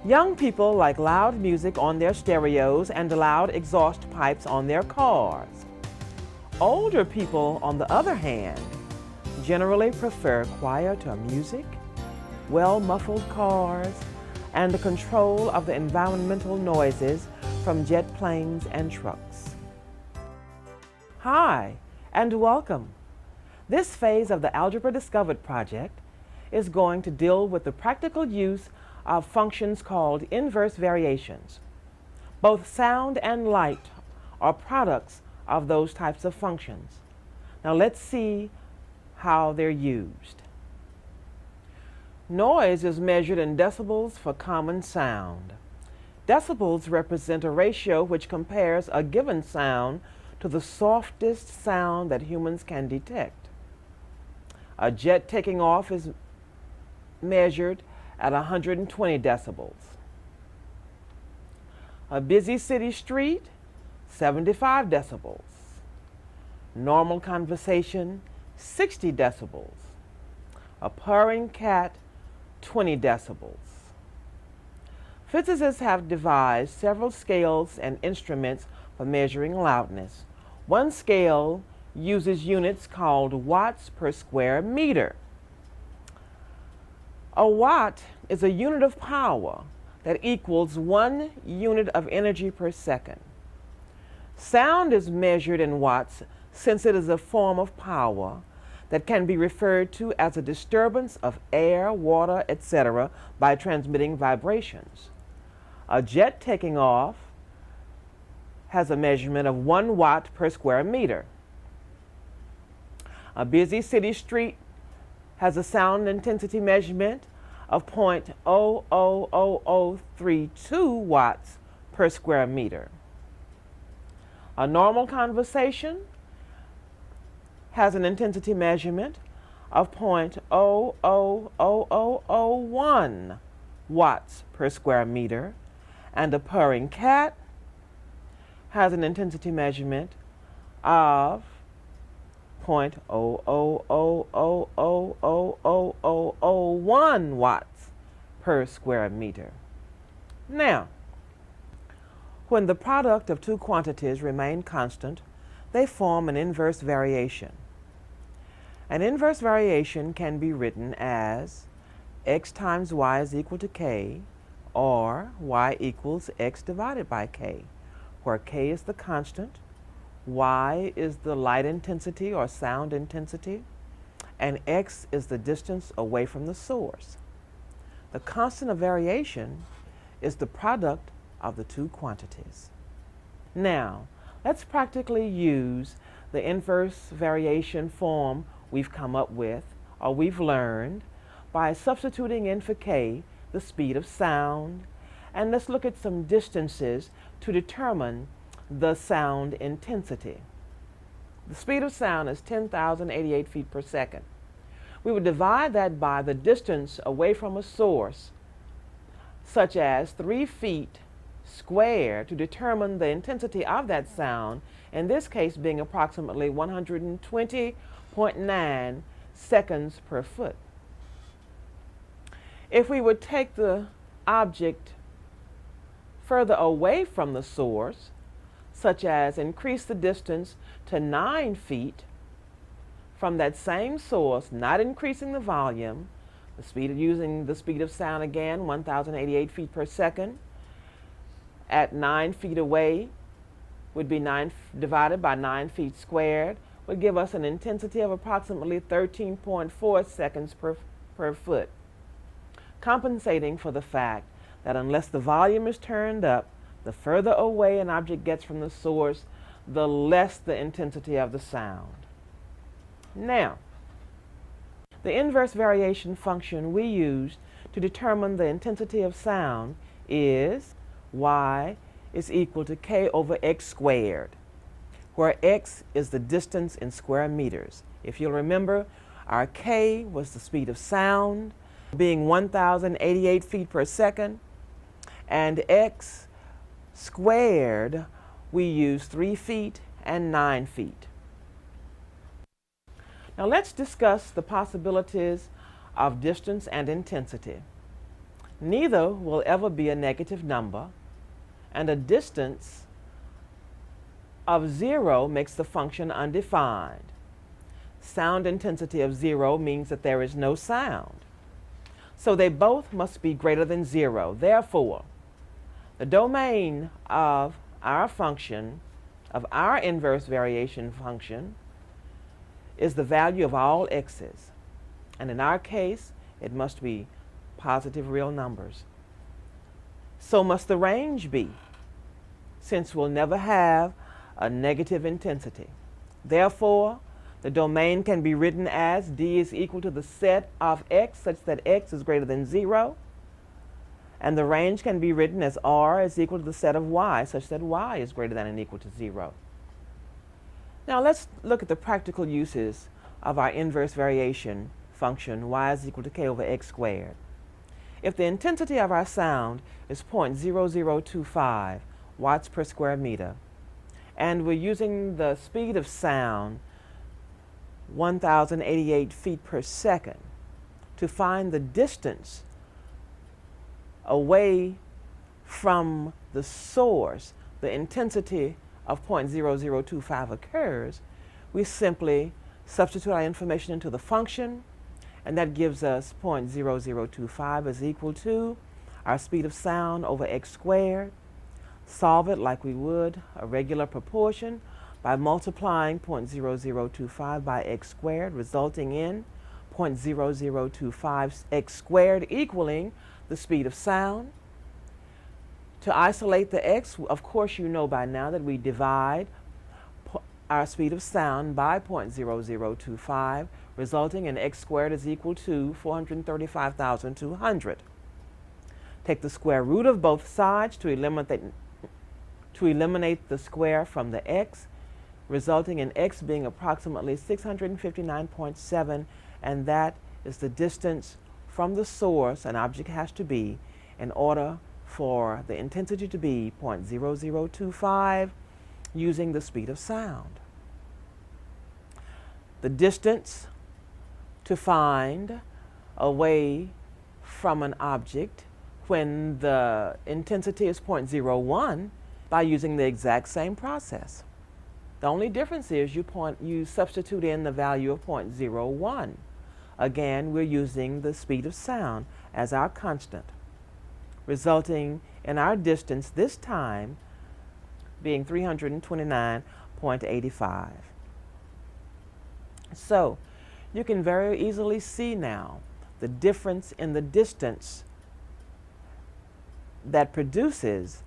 Young people like loud music on their stereos and loud exhaust pipes on their cars. Older people, on the other hand, generally prefer quieter music, well-muffled cars, and the control of the environmental noises from jet planes and trucks. Hi, and welcome. This phase of the Algebra Discovered project is going to deal with the practical use of functions called inverse variations. Both sound and light are products of those types of functions. Now let's see how they're used. Noise is measured in decibels for common sound. Decibels represent a ratio which compares a given sound to the softest sound that humans can detect. A jet taking off is measured at 120 decibels. A busy city street, 75 decibels. Normal conversation, 60 decibels. A purring cat, 20 decibels. Physicists have devised several scales and instruments for measuring loudness. One scale uses units called watts per square meter. A watt is a unit of power that equals 1 unit of energy per second. Sound is measured in watts since it is a form of power that can be referred to as a disturbance of air, water, etc. by transmitting vibrations. A jet taking off has a measurement of 1 watt per square meter. A busy city street has a sound intensity measurement of 0.00032 watts per square meter. A normal conversation has an intensity measurement of 0.00001 watts per square meter, and a purring cat has an intensity measurement of 0.0000001 watts per square meter. Now, when the product of two quantities remain constant, they form an inverse variation. An inverse variation can be written as x times y is equal to k, or y equals x divided by k, where k is the constant, y is the light intensity or sound intensity, and x is the distance away from the source. The constant of variation is the product of the two quantities. Now, let's practically use the inverse variation form we've come up with, or we've learned, by substituting in for k the speed of sound, and let's look at some distances to determine the sound intensity. The speed of sound is 10,088 feet per second. We would divide that by the distance away from a source, such as 3 feet squared, to determine the intensity of that sound, in this case being approximately 120.9 seconds per foot. If we would take the object further away from the source, such as increase the distance to 9 feet from that same source, not increasing the volume, using the speed of sound again, 1,088 feet per second, at 9 feet away would be 9 divided by 9 feet squared, would give us an intensity of approximately 13.4 seconds per foot, compensating for the fact that unless the volume is turned up, the further away an object gets from the source, the less the intensity of the sound. Now, the inverse variation function we used to determine the intensity of sound is y is equal to k over x squared, where x is the distance in square meters. If you'll remember, our k was the speed of sound, being 1,088 feet per second, and x squared, we use 3 feet and 9 feet. Now let's discuss the possibilities of distance and intensity. Neither will ever be a negative number, and a distance of 0 makes the function undefined. Sound intensity of 0 means that there is no sound. So they both must be greater than 0. Therefore, the domain of our function, of our inverse variation function, is the value of all x's. And in our case, it must be positive real numbers. So must the range be, since we'll never have a negative intensity. Therefore, the domain can be written as D is equal to the set of x such that x is greater than 0. And the range can be written as R is equal to the set of y such that y is greater than or equal to 0. Now let's look at the practical uses of our inverse variation function y is equal to k over x squared. If the intensity of our sound is 0.0025 watts per square meter, and we're using the speed of sound 1,088 feet per second to find the distance away from the source, the intensity of 0.0025 occurs, we simply substitute our information into the function, and that gives us 0.0025 is equal to our speed of sound over x squared. Solve it like we would a regular proportion by multiplying 0.0025 by x squared, resulting in 0.0025 x squared equaling the speed of sound. To isolate the x, of course you know by now that we divide our speed of sound by 0.0025, resulting in x squared is equal to 435,200. Take the square root of both sides to eliminate the square from the x, resulting in x being approximately 659.7, and that is the distance from the source an object has to be in order for the intensity to be 0.0025 using the speed of sound. The distance to find away from an object when the intensity is 0.01 by using the exact same process. The only difference is you substitute in the value of 0.01. Again, we're using the speed of sound as our constant, resulting in our distance this time being 329.85. So you can very easily see now the difference in the distance that produces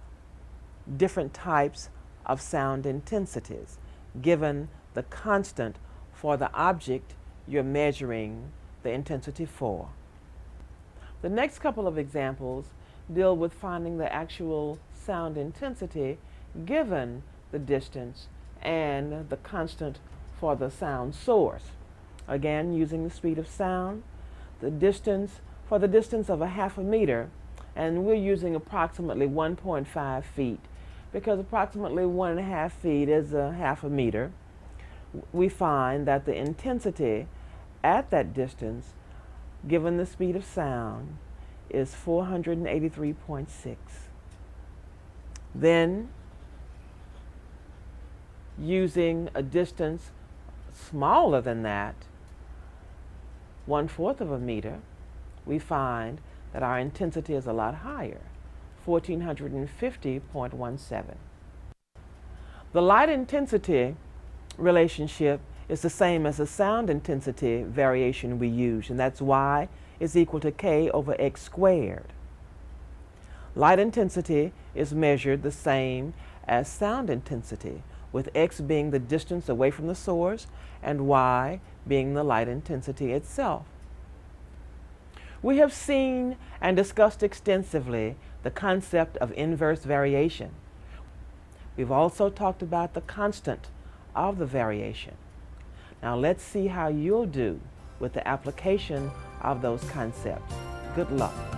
different types of sound intensities, given the constant for the object you're measuring the intensity for. The next couple of examples deal with finding the actual sound intensity given the distance and the constant for the sound source. Again, using the speed of sound, the distance of a half a meter, and we're using approximately 1.5 feet because approximately 1.5 feet is a half a meter. We find that the intensity at that distance, given the speed of sound, is 483.6. Then, using a distance smaller than that, 1/4 of a meter, we find that our intensity is a lot higher, 1450.17. The light intensity relationship is the same as the sound intensity variation we use, and that's y is equal to k over x squared. Light intensity is measured the same as sound intensity, with x being the distance away from the source and y being the light intensity itself. We have seen and discussed extensively the concept of inverse variation. We've also talked about the constant of the variation. Now let's see how you'll do with the application of those concepts. Good luck.